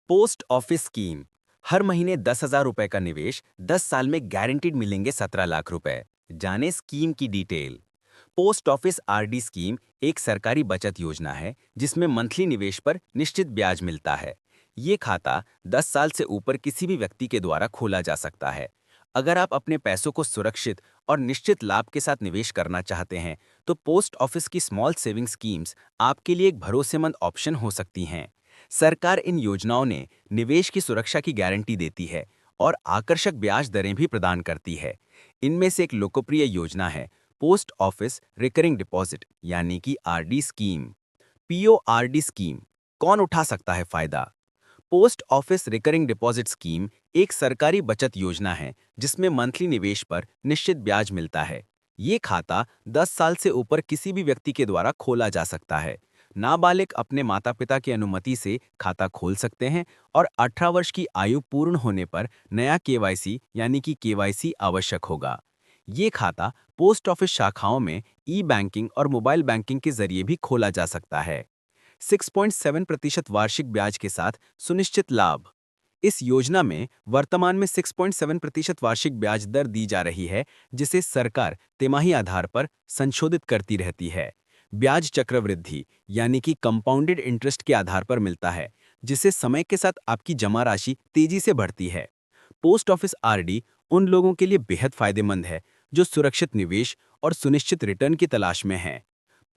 Post office scheme. हर महीने 10,000 रुपए का निवेश 10 साल में गारंटीड मिलेंगे 17 लाख रुपए। जाने स्कीम की detail. Post office RD scheme एक सरकारी बचत योजना है जिसमें मंथली निवेश पर निश्चित ब्याज मिलता है। ये खाता 10 साल से ऊपर किसी भी व्यक्ति के द्वारा खोला जा सकता है। अगर आप अपने पैसों को सुरक्षित और निश्चित लाभ के साथ निवेश करना चाहते हैं, तो पोस्ट ऑफिस की स्मॉल सेविंग स्कीम्स आपके लिए एक भरोसेमंद ऑप्शन हो सकती हैं। सरकार इन योजनाओं ने निवेश की सुरक्षा की गारंटी देती है और आकर्षक ब्याज दरें भी प्रदान करती है। इनमें से एक लोकप्रिय योजना है पोस्ट ऑफिस रिकरिंग डिपॉजिट यानी कि आरडी स्कीम। पीओआरडी स्कीम। कौन उठा सकता है फायदा? Post office recurring deposit scheme एक सरकारी बचत योजना है जिसमें मंथली निवेश पर निश्चित ब्याज मिलता है। ये खाता 10 साल से ऊपर किसी भी व्यक्ति के द्वारा खोला जा सकता है। नाबालिग अपने माता पिता की अनुमति से खाता खोल सकते हैं और 18 वर्ष की आयु पूर्ण होने पर नया केवाईसी यानी कि केवाईसी आवश्यक होगा। ये खाता पोस्ट ऑफिस शाखाओं में ई बैंकिंग और मोबाइल बैंकिंग के जरिए भी खोला जा सकता है। 6.7% वार्षिक ब्याज के साथ सुनिश्चित लाभ। इस योजना में वर्तमान में 6.7% वार्षिक ब्याज दर दी जा रही है, जिसे सरकार तिमाही आधार पर संशोधित करती रहती है। ब्याज चक्रवृद्धि यानी कि कंपाउंडेड इंटरेस्ट के आधार पर मिलता है, जिससे समय के साथ आपकी जमा राशि तेजी से बढ़ती है। पोस्ट ऑफिस आरडी उन लोगों के लिए बेहद फायदेमंद है जो सुरक्षित निवेश और सुनिश्चित रिटर्न की तलाश में हैं।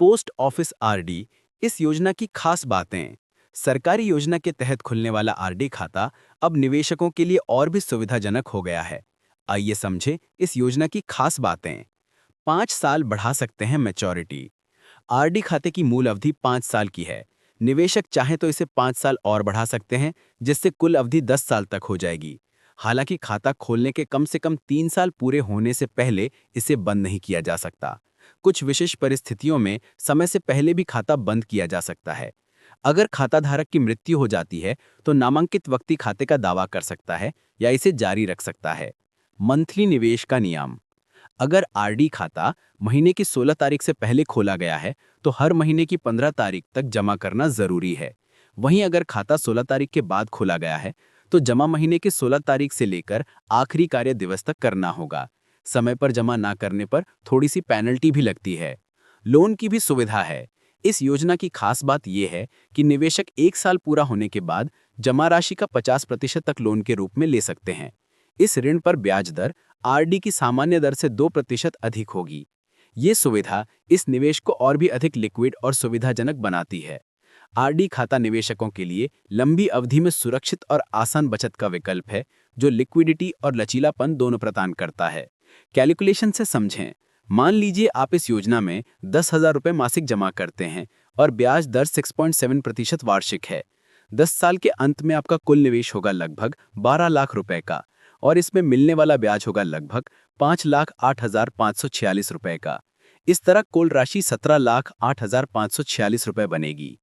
Post office RD. इस योजना की खास बातें। सरकारी योजना के तहत खुलने वाला आरडी खाता अब निवेशकों के लिए और भी सुविधाजनक हो गया है। आइए समझें इस योजना की खास बातें। 5 साल बढ़ा सकते हैं मैच्योरिटी। आरडी खाते की मूल अवधि 5 साल की है। निवेशक चाहे तो इसे 5 साल और बढ़ा सकते हैं, जिससे कुल अवधि 10 साल तक हो जाएगी। हालांकि खाता खोलने के कम से कम 3 साल पूरे होने से पहले इसे बंद नहीं किया जा सकता। कुछ विशेष परिस्थितियों में समय से पहले भी खाता बंद किया जा सकता है। अगर खाता धारक की मृत्यु हो जाती है, तो नामांकित व्यक्ति खाते का दावा कर सकता है या इसे जारी रख सकता है। मंथली निवेश का नियम। अगर आरडी खाता महीने की 16 तारीख से पहले खोला गया है, तो हर महीने की 15 तारीख तक जमा करना जरूरी है। वहीं अगर खाता 16 तारीख के बाद खोला गया है, तो जमा महीने की 16 तारीख से लेकर आखिरी कार्य दिवस तक करना होगा। समय पर जमा ना करने पर थोड़ी सी पेनल्टी भी लगती है। लोन की भी सुविधा है। इस योजना की खास बात यह है कि निवेशक 1 साल पूरा होने के बाद जमा राशि का 50% तक लोन के रूप में ले सकते हैं। इस ऋण पर ब्याज दर आरडी की सामान्य दर से 2% अधिक होगी। ये सुविधा इस निवेश को और भी अधिक लिक्विड और सुविधाजनक बनाती है। आरडी खाता निवेशकों के लिए लंबी अवधि में सुरक्षित और आसान बचत का विकल्प है, जो लिक्विडिटी और लचीलापन दोनों प्रदान करता है। कैलकुलेशन से समझें। मान लीजिए आप इस योजना में 10,000 रुपये मासिक जमा करते हैं और ब्याज दर 6.7% वार्षिक है। 10 साल के अंत में आपका कुल निवेश होगा लगभग 12 लाख रुपए का, और इसमें मिलने वाला ब्याज होगा लगभग 5,08,546 रुपए का। इस तरह कुल राशि 17,08,546 रुपए बनेगी।